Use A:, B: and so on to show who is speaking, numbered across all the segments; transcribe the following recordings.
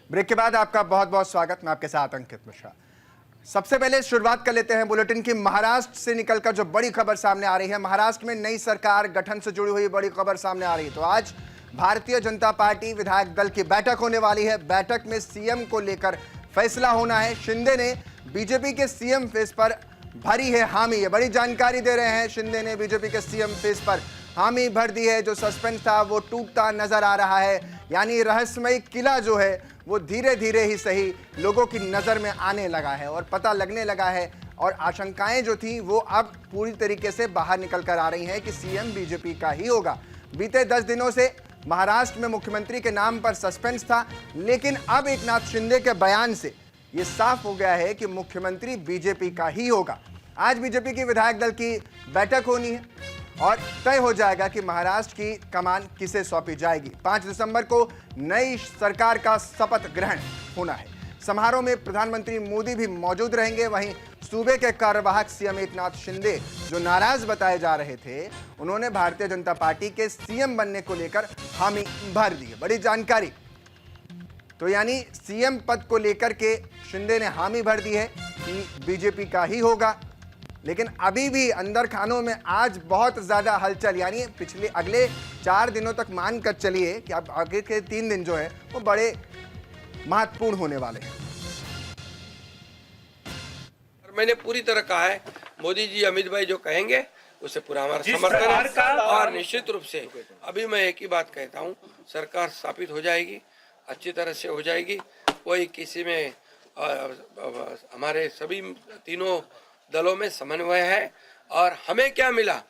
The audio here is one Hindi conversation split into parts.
A: ब्रेक के बाद आपका बहुत बहुत स्वागत। मैं आपके साथ अंकित मिश्रा। सबसे पहले शुरुआत कर लेते हैं बुलेटिन की। महाराष्ट्र से निकलकर जो बड़ी खबर सामने आ रही है, महाराष्ट्र में नई सरकार गठन से जुड़ी हुई बड़ी खबर सामने आ रही है। तो आज भारतीय जनता पार्टी विधायक दल की बैठक होने वाली है। बैठक में सीएम को लेकर फैसला होना है। शिंदे ने बीजेपी के सीएम फेस पर भरी है हामी। ये बड़ी जानकारी दे रहे हैं। शिंदे ने बीजेपी के सीएम फेस पर हामी भर दी है। जो सस्पेंस था वो टूटता नजर आ रहा है। यानी रहस्यमय किला जो है वो धीरे धीरे ही सही लोगों की नजर में आने लगा है और पता लगने लगा है। और आशंकाएं जो थी वो अब पूरी तरीके से बाहर निकल कर आ रही हैं कि सीएम बीजेपी का ही होगा। बीते 10 दिनों से महाराष्ट्र में मुख्यमंत्री के नाम पर सस्पेंस था, लेकिन अब एकनाथ शिंदे के बयान से ये साफ हो गया है कि मुख्यमंत्री बीजेपी का ही होगा। आज बीजेपी की विधायक दल की बैठक होनी है और तय हो जाएगा कि महाराष्ट्र की कमान किसे सौंपी जाएगी। 5 दिसंबर को नई सरकार का शपथ ग्रहण होना है। समारोह में प्रधानमंत्री मोदी भी मौजूद रहेंगे। वहीं सूबे के कार्यवाहक सीएम एकनाथ शिंदे जो नाराज बताए जा रहे थे, उन्होंने भारतीय जनता पार्टी के सीएम बनने को लेकर हामी भर दी है। बड़ी जानकारी। तो यानी सीएम पद को लेकर के शिंदे ने हामी भर दी है कि बीजेपी का ही होगा। लेकिन अभी भी अंदर खानों में आज बहुत ज्यादा हलचल, यानी पिछले अगले 4 दिनों तक मान कर चलिए कि अब आगे के 3 दिन जो है वो बड़े महत्वपूर्ण होने वाले हैं।
B: मैंने पूरी तरह कहा है, मोदी जी अमित भाई जो कहेंगे उसे पूरा हमारा समर्थन है। और निश्चित रूप से अभी मैं एक ही बात कहता हूँ, सरकार स्थापित हो जाएगी, अच्छी तरह से हो जाएगी। कोई किसी में हमारे सभी तीनों दलों में समन्वय है। और हमें क्या मिला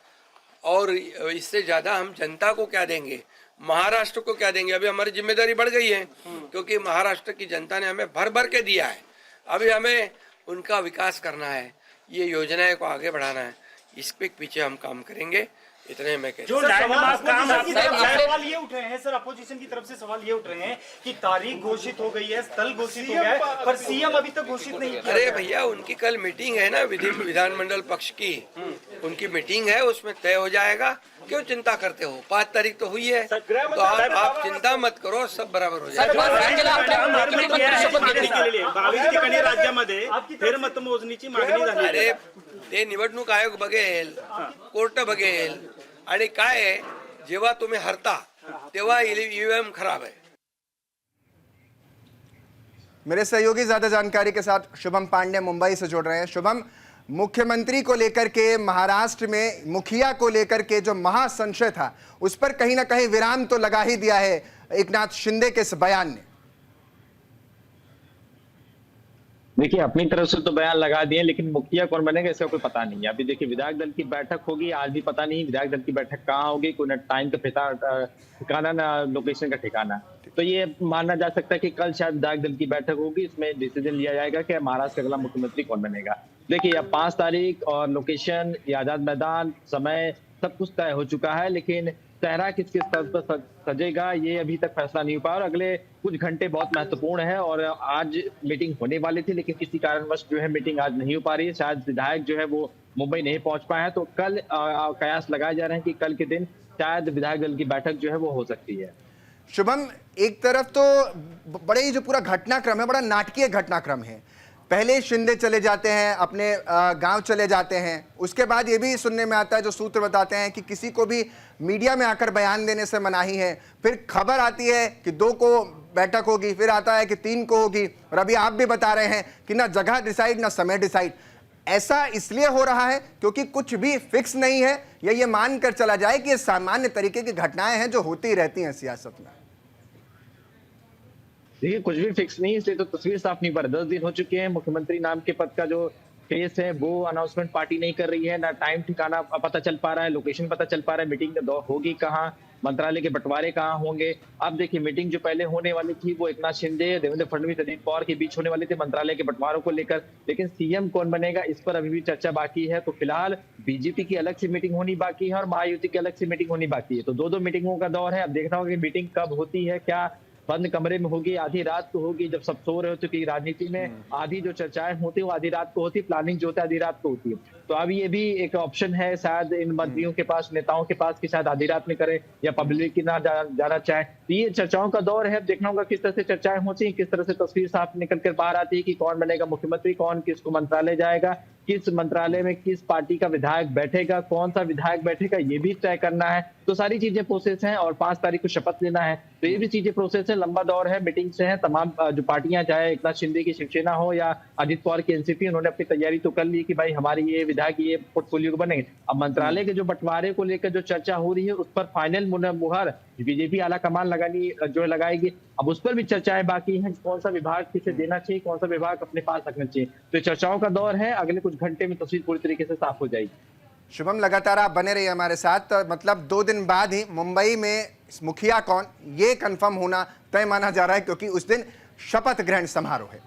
B: और इससे ज्यादा हम जनता को क्या देंगे, महाराष्ट्र को क्या देंगे। अभी हमारी जिम्मेदारी बढ़ गई है क्योंकि महाराष्ट्र की जनता ने हमें भर भर के दिया है। अभी हमें उनका विकास करना है, ये योजनाएं को आगे बढ़ाना है। इसके पीछे हम काम करेंगे। इतने में
C: जो सवाल ये उठ रहे हैं सर, अपोजिशन की तरफ से सवाल ये उठ रहे हैं कि तारीख घोषित हो गई है, स्थल घोषित हो गया है, पर सीएम अभी तक घोषित नहीं किया।
B: अरे भैया, उनकी कल मीटिंग है ना विधानमंडल पक्ष की, उनकी मीटिंग है, उसमें तय हो जाएगा। क्यों चिंता करते हो? 5 तारीख तो हुई है, तो आप चिंता मत करो, सब बराबर हो जाएगा।
C: मतमोजणीची मागणी झाली।
B: अरे ते निवडणूक आयोग बघेल, कोर्ट बघेल। आणि काय आहे, जेव्हा तुम्ही हरता तेव्हा ईवीएम खराब है।
A: मेरे सहयोगी ज्यादा जानकारी के साथ शुभम पांडे मुंबई से जुड़ रहे हैं। शुभम, मुख्यमंत्री को लेकर के महाराष्ट्र में मुखिया को लेकर के जो महासंशय था उस पर कहीं ना कहीं विराम तो लगा ही दिया है एकनाथ शिंदे के इस बयान ने।
D: देखिए, अपनी तरफ से तो बयान लगा दिए, लेकिन मुखिया कौन बनेगा इसका कोई पता नहीं है। अभी देखिए, विधायक दल की बैठक होगी, आज भी पता नहीं विधायक दल की बैठक कहाँ होगी, कोई ना टाइम का ठिकाना ना लोकेशन का ठिकाना। तो ये मानना जा सकता है कि कल शायद विधायक दल की बैठक होगी, इसमें डिसीजन लिया जाएगा कि महाराष्ट्र का अगला मुख्यमंत्री कौन बनेगा। देखिए, अब 5 तारीख और लोकेशन, आजाद मैदान, समय सब कुछ तय हो चुका है, लेकिन चेहरा किसके स्तर पर सजेगा ये अभी तक फैसला नहीं हो पाया। और अगले कुछ घंटे बहुत महत्वपूर्ण है और आज मीटिंग होने वाली थी, लेकिन किसी कारणवश जो है मीटिंग आज नहीं हो पा रही है। शायद विधायक जो है वो मुंबई नहीं पहुंच पाए हैं, तो कल कयास लगाए जा रहे हैं कि कल के दिन शायद विधायक दल की बैठक जो है वो हो सकती है।
A: शुभम, एक तरफ तो बड़े ही जो पूरा घटनाक्रम है बड़ा नाटकीय घटनाक्रम है। पहले शिंदे चले जाते हैं, अपने गांव चले जाते हैं, उसके बाद ये भी सुनने में आता है, जो सूत्र बताते हैं कि किसी को भी मीडिया में आकर बयान देने से मनाही है। फिर खबर आती है कि 2 को बैठक होगी, फिर आता है कि 3 को होगी, और अभी आप भी बता रहे हैं कि ना जगह डिसाइड ना समय डिसाइड। ऐसा इसलिए हो रहा है क्योंकि कुछ भी फिक्स नहीं है, या ये मानकर चला जाए कि ये सामान्य तरीके की घटनाएं हैं जो होती रहती हैं सियासत में?
D: देखिए, कुछ भी फिक्स नहीं, इसलिए तो तस्वीर साफ नहीं पा रही। 10 दिन हो चुके हैं, मुख्यमंत्री नाम के पद का जो केस है वो अनाउंसमेंट पार्टी नहीं कर रही है, ना टाइम ठिकाना पता चल पा रहा है, लोकेशन पता चल पा रहा है, मीटिंग होगी कहाँ, मंत्रालय के बंटवारे कहाँ होंगे। अब देखिए, मीटिंग जो पहले होने वाली थी वो एकनाथ शिंदे, देवेंद्र फडणवीस, अजित पवार के बीच होने वाली थी मंत्रालय के बंटवारों को लेकर, लेकिन सीएम कौन बनेगा इस पर अभी भी चर्चा बाकी है। तो फिलहाल बीजेपी की अलग से मीटिंग होनी बाकी है और महायुति की अलग से मीटिंग होनी बाकी है, तो 2 मीटिंगों का दौर है। अब देखना होगा कि मीटिंग कब होती है, क्या बंद कमरे में होगी, आधी रात को होगी, जब सब सो रहे हो, क्योंकि राजनीति में आधी जो चर्चाएं होती है वो आधी रात को होती है, प्लानिंग जो होता है आधी रात को होती है। तो अब ये भी एक ऑप्शन है शायद इन मंत्रियों के पास, नेताओं के पास, कि शायद आधी रात में करें या पब्लिक की ना जाना चाहे। तो ये चर्चाओं का दौर है, देखना होगा किस तरह से चर्चाएं होती हैं, किस तरह से तस्वीर साफ निकल कर बाहर आती है कि कौन बनेगा मुख्यमंत्री, कौन किसको मंत्रालय जाएगा, किस मंत्रालय में किस पार्टी का विधायक बैठेगा, कौन सा विधायक बैठेगा, ये भी तय करना है। तो सारी चीजें प्रोसेस हैं और 5 तारीख को शपथ लेना है, तो ये भी चीजें प्रोसेस है, लंबा दौर है, मीटिंग से है। तमाम जो पार्टियां, चाहे एकनाथ शिंदे की शिवसेना हो या अजित पवार की एनसीपी, उन्होंने अपनी तैयारी तो कर ली कि भाई हमारी ये विधायक ये पोर्टफोलियो बनेंगे। अब मंत्रालय के जो बंटवारे को लेकर जो चर्चा हो रही है उस पर फाइनल मुहर बीजेपी आला कमान लगाएगी। अब उस पर भी चर्चाएं बाकी हैं, कौन सा विभाग किसे देना चाहिए, कौन सा विभाग अपने पास रखना चाहिए। तो चर्चाओं का दौर है, अगले कुछ घंटे में तस्वीर पूरी तरीके से साफ हो जाएगी।
A: शुभम, लगातार आप बने रहिए हमारे साथ। मतलब 2 दिन बाद ही मुंबई में मुखिया कौन, ये कंफर्म होना तय माना जा रहा है, क्योंकि उस दिन शपथ ग्रहण समारोह है।